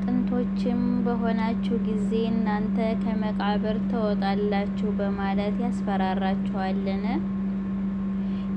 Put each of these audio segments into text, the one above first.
አጥንቶችም በሆናችሁ ጊዜ እናንተ ከመቃብር ትወጣላችሁ በማለት ያስፈራራችኋልን?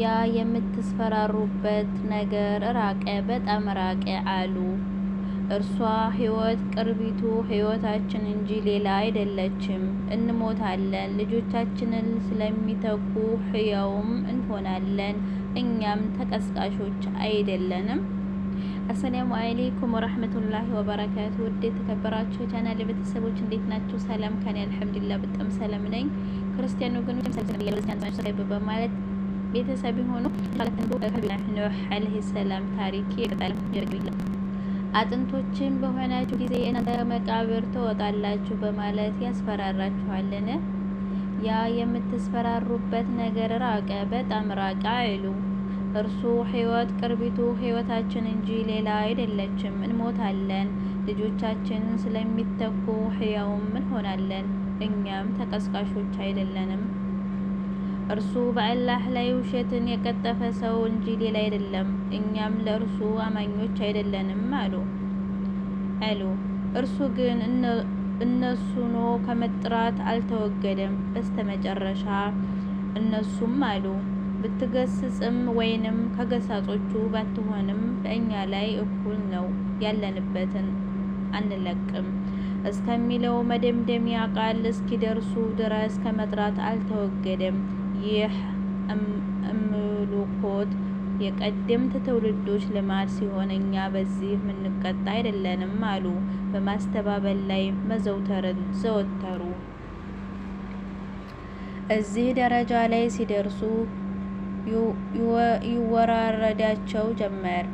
ያ የምትስፈራሩበት ነገር ራቀ፣ በጣም ራቀ አሉ። እርሷ ሕይወት ቅርቢቱ ሕይወታችን እንጂ ሌላ አይደለችም። እንሞታለን፣ ልጆቻችንን ስለሚተኩ ሕያውም እንሆናለን፣ እኛም ተቀስቃሾች አይደለንም። አሰላሙ አለይኩም ወራህመቱላሂ ወበረካቱ። ውድ የተከበራችሁ ቻናል ቤተሰቦች እንዴት ናችሁ? ሰላም ከኔ አልሐምዱሊላህ በጣም ሰላም ነኝ። ክርስቲያን ወገኖች ሰብስክራይብ በማለት ቤተሰብ ሆኑ። ኑህ አለይሂ ሰላም ታሪክ ይቀጥላል። አጥንቶችን በሆናችሁ ጊዜ እናንተ መቃብር ትወጣላችሁ በማለት ያስፈራራችኋልን? ያ የምትስፈራሩበት ነገር ራቀ፣ በጣም ራቀ አይሉ። እርሱ ሕይወት ቅርቢቱ ሕይወታችን እንጂ ሌላ አይደለችም። እንሞታለን፣ ልጆቻችንን ስለሚተኩ ሕያውም እንሆናለን፣ እኛም ተቀስቃሾች አይደለንም። እርሱ በአላህ ላይ ውሸትን የቀጠፈ ሰው እንጂ ሌላ አይደለም፣ እኛም ለእርሱ አማኞች አይደለንም አሉ። እርሱ ግን እነሱኖ ከመጥራት አልተወገደም። በስተመጨረሻ እነሱም አሉ ብትገስጽም ወይንም ከገሳጾቹ ባትሆንም በእኛ ላይ እኩል ነው፣ ያለንበትን አንለቅም እስከሚለው መደምደሚያ ቃል እስኪደርሱ ድረስ ከመጥራት አልተወገደም። ይህ እምልኮት የቀደምት ትውልዶች ልማድ ሲሆን እኛ በዚህ ምንቀጣ አይደለንም አሉ። በማስተባበል ላይ መዘውተርን ዘወተሩ። እዚህ ደረጃ ላይ ሲደርሱ ይወራረዳቸው ጀመር።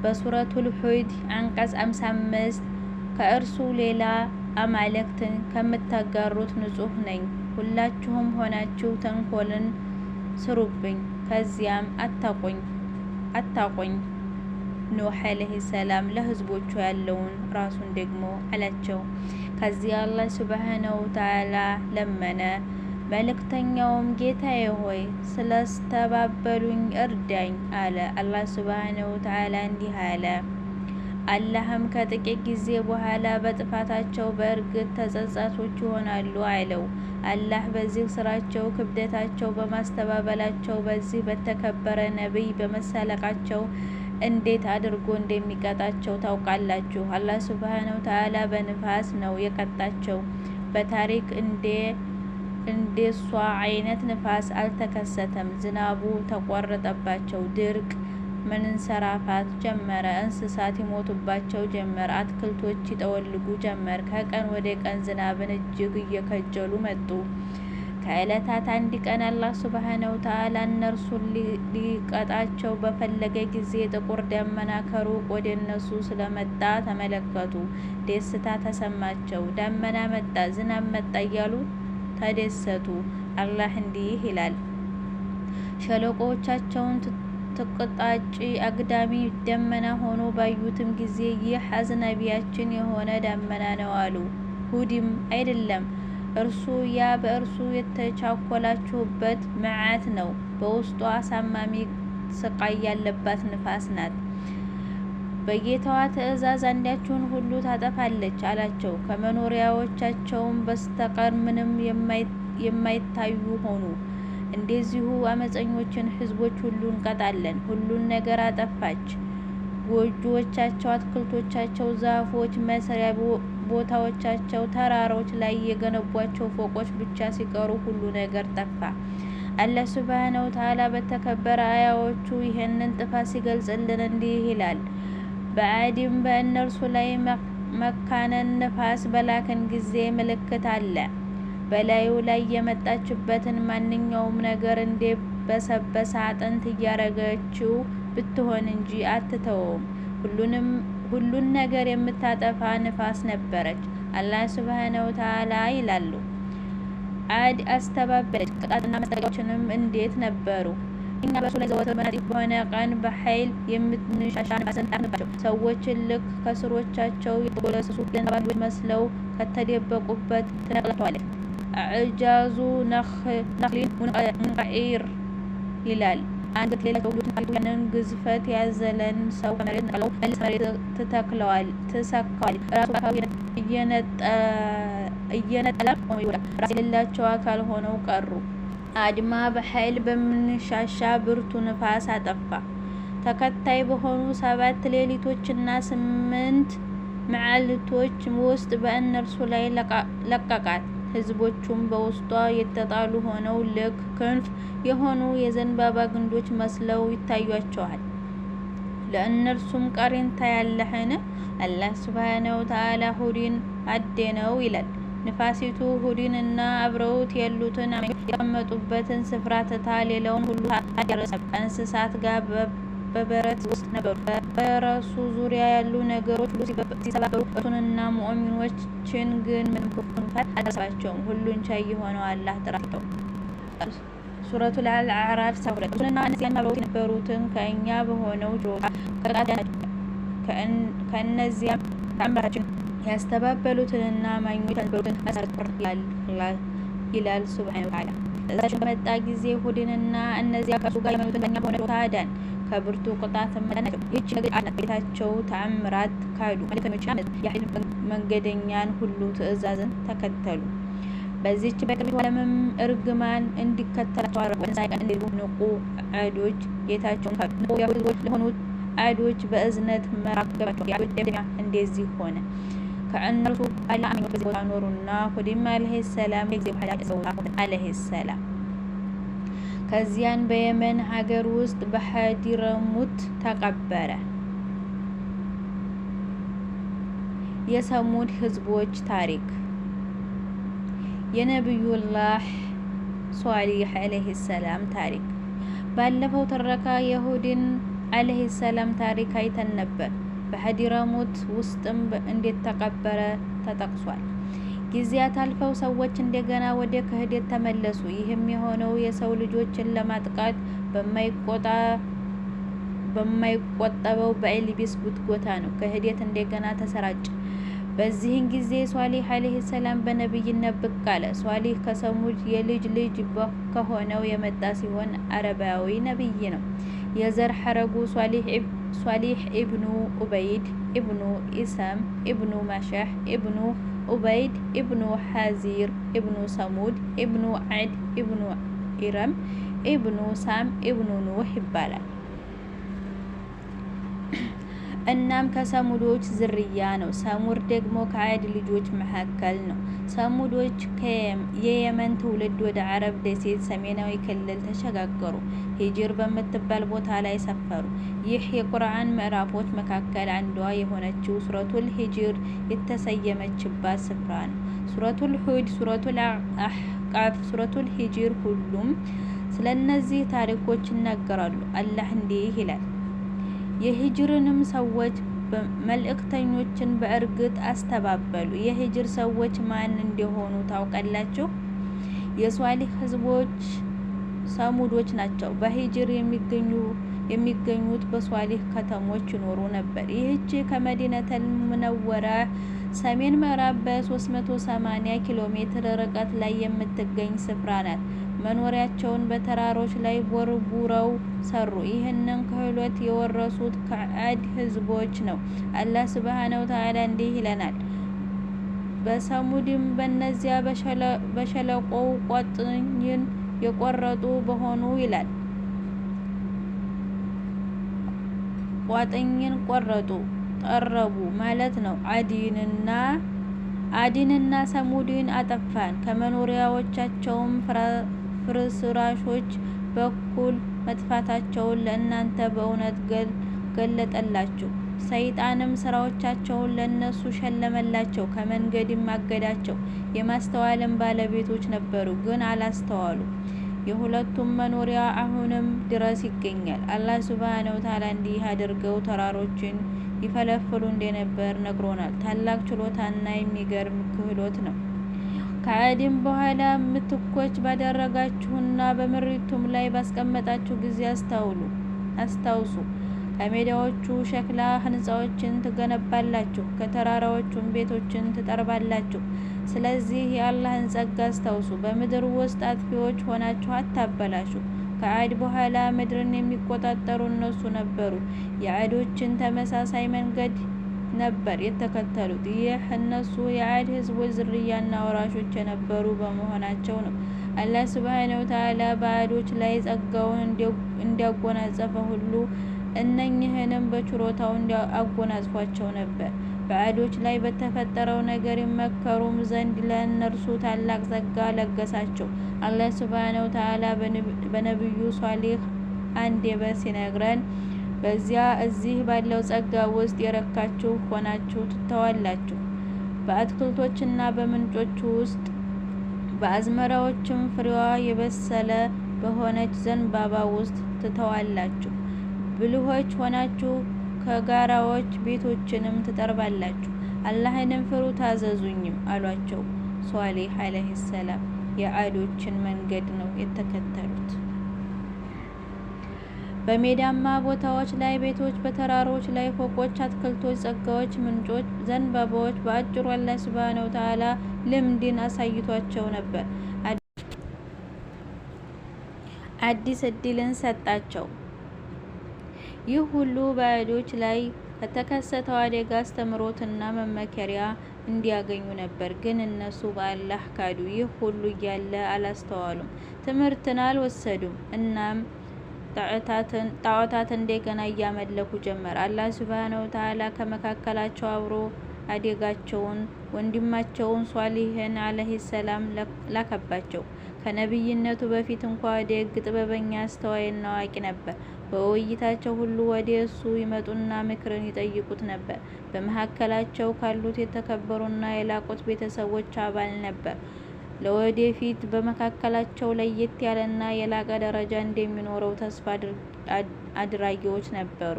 በሱረቱል ሁድ አንቀጽ 55 ከእርሱ ሌላ አማልክትን ከምታጋሩት ንጹህ ነኝ። ሁላችሁም ሆናችሁ ተንኮልን ስሩብኝ፣ ከዚያም አታቁኝ። ኑህ አለይሂ ሰላም ለህዝቦቹ ያለውን ራሱን ደግሞ አላቸው። ከዚያ አላህ ሱብሃነሁ ወተዓላ ለመነ። መልእክተኛውም ጌታዬ ሆይ ስላስተባበሉኝ እርዳኝ አለ። አላህ ሱብሃነሁ ወተዓላ እንዲህ አለ። አላህም ከጥቂት ጊዜ በኋላ በጥፋታቸው በእርግጥ ተጸጻቾች ይሆናሉ አለው። አላህ በዚህ ስራቸው ክብደታቸው በማስተባበላቸው በዚህ በተከበረ ነቢይ በመሳለቃቸው እንዴት አድርጎ እንደሚቀጣቸው ታውቃላችሁ። አላህ ሱብሃነሁ ወተዓላ በንፋስ ነው የቀጣቸው። በታሪክ እንደሷ አይነት ንፋስ አልተከሰተም። ዝናቡ ተቋረጠባቸው፣ ድርቅ መንሰራፋት ጀመረ፣ እንስሳት ይሞቱባቸው ጀመር፣ አትክልቶች ይጠወልጉ ጀመር። ከቀን ወደ ቀን ዝናብን እጅግ እየከጀሉ መጡ። ከዕለታት አንድ ቀን አላህ ሱብሃነሁ ወተዓላ እነርሱን ሊቀጣቸው በፈለገ ጊዜ ጥቁር ደመና ከሩቅ ወደ እነሱ ስለመጣ ተመለከቱ። ደስታ ተሰማቸው። ደመና መጣ፣ ዝናብ መጣ እያሉ ተደሰቱ። አላህ እንዲህ ይላል፣ ሸለቆዎቻቸውን ትቅጣጭ አግዳሚ ደመና ሆኖ ባዩትም ጊዜ ይህ አዝናቢያችን የሆነ ደመና ነው አሉ። ሁድም አይደለም፣ እርሱ ያ በእርሱ የተቻኮላችሁበት መዓት ነው። በውስጧ አሳማሚ ስቃይ ያለባት ንፋስ ናት። በጌታዋ ትእዛዝ አንዳችሁን ሁሉ ታጠፋለች አላቸው። ከመኖሪያዎቻቸውም በስተቀር ምንም የማይታዩ ሆኑ። እንደዚሁ አመፀኞችን ህዝቦች ሁሉ እንቀጣለን። ሁሉን ነገር አጠፋች። ጎጆዎቻቸው፣ አትክልቶቻቸው፣ ዛፎች፣ መስሪያ ቦታዎቻቸው፣ ተራሮች ላይ የገነቧቸው ፎቆች ብቻ ሲቀሩ ሁሉ ነገር ጠፋ። አላህ ሱብሃነሁ ወተዓላ በተከበረ አያዎቹ ይህንን ጥፋት ሲገልጽልን እንዲህ ይላል። በአዲም በእነርሱ ላይ መካነን ነፋስ በላክን ጊዜ ምልክት አለ። በላዩ ላይ የመጣችበትን ማንኛውም ነገር እንደ በሰበሰ አጥንት እያረገችው ብትሆን እንጂ አትተውም። ሁሉን ነገር የምታጠፋ ንፋስ ነበረች። አላህ ሱብሃነሁ ወተዓላ ይላሉ፣ አድ አስተባበለች። ቅጣትና መስጠቂያዎችንም እንዴት ነበሩ? እኛ በእርሱ ላይ ዘወትር በነጢፍ በሆነ ቀን በኃይል የምትንሻሻ ነፋስን ጣልንባቸው። ሰዎችን ልክ ከስሮቻቸው የተጎለሰሱ ገንዘባንዶች መስለው ከተደበቁበት ትነቅላቸዋለች። አዕጃዙ ነኽሊን ሙንቀዒር ይላል። አንገት ሌላቸው ሁሉን አይቶ ያንን ግዝፈት ያዘለን ሰው ከመሬት ነቅለው መልስ መሬት ትሰካዋል። ራሱ አካሉ እየነጠለ ቆሞ ይወጣል። ራስ የሌላቸው አካል ሆነው ቀሩ። አድማ በኃይል በምንሻሻ ብርቱ ንፋስ አጠፋ። ተከታይ በሆኑ 7 ሌሊቶችና 8 መዓልቶች ውስጥ በእነርሱ ላይ ለቀቃት። ህዝቦቹም በውስጧ የተጣሉ ሆነው ልክ ክንፍ የሆኑ የዘንባባ ግንዶች መስለው ይታያቸዋል። ለእነርሱም ቀሪን ታያለህን? አላህ ሱብሓነሁ ወተዓላ ሁድን አደነው ይላል። ንፋሲቱ ሁድን እና አብረውት ያሉትን የተቀመጡበትን ስፍራ ትታ ሌላውን ሁሉ አደረሰ። ከእንስሳት ጋር በበረት ውስጥ ነበሩ። በራሱ ዙሪያ ያሉ ነገሮች ሁሉ ሲሰባበሩ እርሱንና ሙእሚኖችን ግን ምንም ክፉ እንኳን አልደረሰባቸውም። ሁሉን ቻይ የሆነው አላህ ጥራት ነው። ሱረቱል አዕራፍ 2 እርሱንና እነዚያን አብረውት የነበሩትን ከእኛ በሆነው ችሮታ ከእነዚያም ተአምራችን ያስተባበሉትንና አማኞች የነበሩትን መሰረት ይላል ሱብሓነሁ ወተዓላ። እዛችን በመጣ ጊዜ ሁድንና እነዚያ ከእርሱ ጋር የመኑትን ከእኛ በሆነ ችሮታ አዳን። ከብርቱ ቅጣትም አዳናቸው። ይህች ነገር አናት ቤታቸው ተአምራት ካዱ። መልእክተኞችን አመፁ። የኃይል መንገደኛን ሁሉ ትእዛዝን ተከተሉ። በዚህች በቅርቢቱ ዓለምም እርግማን እንዲከተላቸው አደረጉ። በትንሣኤ ቀን እንዲሁ ንቁ አዶች ጌታቸውን ካዱ። ንቁ የአይሁድ ሕዝቦች ለሆኑት አዶች በእዝነት መራቅ ገባቸው። የአዶች ደምደሚያ እንደዚህ ሆነ። ከእነርሱ አላህ አማኞች በዚህ ቦታ ኖሩና ሁድም ዓለይሂ ሰላም ከጊዜ በኋላ ዓለይሂ ሰላም ከዚያን በየመን ሀገር ውስጥ በሐዲረሙት ተቀበረ። የሰሙድ ህዝቦች ታሪክ። የነቢዩላህ ሷሊህ ዓለይሂ ሰላም ታሪክ። ባለፈው ትረካ የሁድን ዓለይሂ ሰላም ታሪክ አይተን ነበር። በሐዲረሙት ውስጥም እንዴት ተቀበረ ተጠቅሷል። ጊዜያት አልፈው ሰዎች እንደገና ወደ ክህደት ተመለሱ። ይህም የሆነው የሰው ልጆችን ለማጥቃት በማይቆጠበው በኢብሊስ ጉትጎታ ነው። ክህደት እንደገና ተሰራጨ። በዚህን ጊዜ ሷሊህ ዓለይሂ ሰላም በነብይነት ብቅ አለ። ሷሊህ ከሰሙድ የልጅ ልጅ ከሆነው የመጣ ሲሆን አረባዊ ነብይ ነው። የዘር ሐረጉ ሷሊህ ኢብኑ ኡበይድ ኢብኑ ኢሳም ኢብኑ ማሻህ ኢብኑ ኡበይድ ኢብኑ ሐዚር ኢብኑ ሰሙድ ኢብኑ ዓድ ኢብኑ ኢረም ኢብኑ ሳም ኢብኑ ኑህ ይባላል። እናም ከሰሙዶች ዝርያ ነው። ሰሙድ ደግሞ ከዓድ ልጆች መካከል ነው። ሰሙዶች የየመን ትውልድ ወደ አረብ ደሴት ሰሜናዊ ክልል ተሸጋገሩ። ሂጅር በምትባል ቦታ ላይ ሰፈሩ። ይህ የቁርአን ምዕራፎች መካከል አንዷ የሆነችው ሱረቱል ሂጅር የተሰየመችባት ስፍራ ነው። ሱረቱል ሁድ፣ ሱረቱል አሕቃፍ፣ ሱረቱል ሂጅር ሁሉም ስለነዚህ ታሪኮች ይናገራሉ። አላህ እንዲህ ይላል፣ የሂጅርንም ሰዎች መልእክተኞችን በእርግጥ አስተባበሉ። የሂጅር ሰዎች ማን እንደሆኑ ታውቃላችሁ? የሷሊህ ህዝቦች ሰሙዶች ናቸው። በሂጅር የሚገኙት በሷሊህ ከተሞች ይኖሩ ነበር። ይህች ከመዲነተል ሙነወራ ሰሜን ምዕራብ በ380 ኪሎ ሜትር ርቀት ላይ የምትገኝ ስፍራ ናት። መኖሪያቸውን በተራሮች ላይ ቦርቡረው ሰሩ። ይህንን ክህሎት የወረሱት ከዓድ ህዝቦች ነው። አላህ ሱብሓነሁ ወተዓላ እንዲህ ይለናል፣ በሰሙድም በእነዚያ በሸለቆው ቋጥኝን የቆረጡ በሆኑ ይላል። ቋጥኝን ቆረጡ ጠረቡ ማለት ነው። አዲንና ሰሙድን አጠፋን። ከመኖሪያዎቻቸውም ፍርስራሾች በኩል መጥፋታቸውን ለእናንተ በእውነት ገለጠላችሁ። ሰይጣንም ስራዎቻቸውን ለነሱ ሸለመላቸው፣ ከመንገድም አገዳቸው። የማስተዋልም ባለቤቶች ነበሩ፣ ግን አላስተዋሉ። የሁለቱም መኖሪያ አሁንም ድረስ ይገኛል። አላህ ሱብሓነሁ ወተዓላ እንዲህ አድርገው ተራሮችን ይፈለፍሉ እንደነበር ነግሮናል። ታላቅ ችሎታና የሚገርም ክህሎት ነው። ከዓድም በኋላ ምትኮች ባደረጋችሁና በምሪቱም ላይ ባስቀመጣችሁ ጊዜ አስታውሱ። ከሜዳዎቹ ሸክላ ህንፃዎችን ትገነባላችሁ፣ ከተራራዎቹም ቤቶችን ትጠርባላችሁ። ስለዚህ የአላህን ጸጋ አስታውሱ። በምድር ውስጥ አጥፊዎች ሆናችሁ አታበላሹ። ከዓድ በኋላ ምድርን የሚቆጣጠሩ እነሱ ነበሩ። የዓዶችን ተመሳሳይ መንገድ ነበር የተከተሉት። ይህ እነሱ የዓድ ህዝቦች ዝርያና ወራሾች የነበሩ በመሆናቸው ነው። አላህ ሱብሓነሁ ወተዓላ በዓዶች ላይ ጸጋውን እንዲያጎናጸፈ ሁሉ እነኝህንም በችሮታው አጎናጽፏቸው ነበር። በዓዶች ላይ በተፈጠረው ነገር ይመከሩም ዘንድ ለእነርሱ ታላቅ ጸጋ ለገሳቸው። አላህ ሱብሓነሁ ወተዓላ በነቢዩ ሷሊህ አንደበት ሲነግረን እዚህ ባለው ጸጋ ውስጥ የረካችሁ ሆናችሁ ትተዋላችሁ። በአትክልቶችና በምንጮች ውስጥ በአዝመራዎችም ፍሬዋ የበሰለ በሆነች ዘንባባ ውስጥ ትተዋላችሁ። ብልሆች ሆናችሁ ከጋራዎች ቤቶችንም ትጠርባላችሁ። አላህንም ፍሩ ታዘዙኝም አሏቸው። ሷሊህ ዓለይሂ ሰላም የዓዶችን መንገድ ነው የተከተሉት። በሜዳማ ቦታዎች ላይ ቤቶች፣ በተራሮች ላይ ፎቆች፣ አትክልቶች፣ ጸጋዎች፣ ምንጮች፣ ዘንባባዎች፣ በአጭሩ አላህ ሱብሓነሁ ወተዓላ ልምድን አሳይቷቸው ነበር። አዲስ እድልን ሰጣቸው። ይህ ሁሉ በዓዶች ላይ ከተከሰተው አደጋ አስተምሮትና መመከሪያ እንዲያገኙ ነበር። ግን እነሱ በአላህ ካዱ። ይህ ሁሉ እያለ አላስተዋሉም፣ ትምህርትን አልወሰዱም። እናም ጣዖታትን እንደገና እያመለኩ ጀመር። አላህ ሱብሓነሁ ወተዓላ ከመካከላቸው አብሮ አደጋቸውን ወንድማቸውን ሷሊህን ዓለይሂ ሰላም ላከባቸው። ከነቢይነቱ በፊት እንኳ ደግ፣ ጥበበኛ፣ አስተዋይና አዋቂ ነበር። በውይይታቸው ሁሉ ወደ እሱ ይመጡና ምክርን ይጠይቁት ነበር። በመካከላቸው ካሉት የተከበሩና የላቁት ቤተሰቦች አባል ነበር። ለወደፊት በመካከላቸው ለየት ያለና የላቀ ደረጃ እንደሚኖረው ተስፋ አድራጊዎች ነበሩ።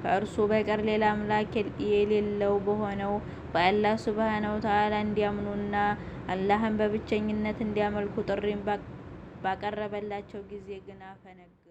ከእርሱ በቀር ሌላ አምላክ የሌለው በሆነው በአላህ ሱብሓነሁ ወተዓላ እንዲያምኑና አላህን በብቸኝነት እንዲያመልኩ ጥሪን ባቀረበላቸው ጊዜ ግን አፈነገጡ።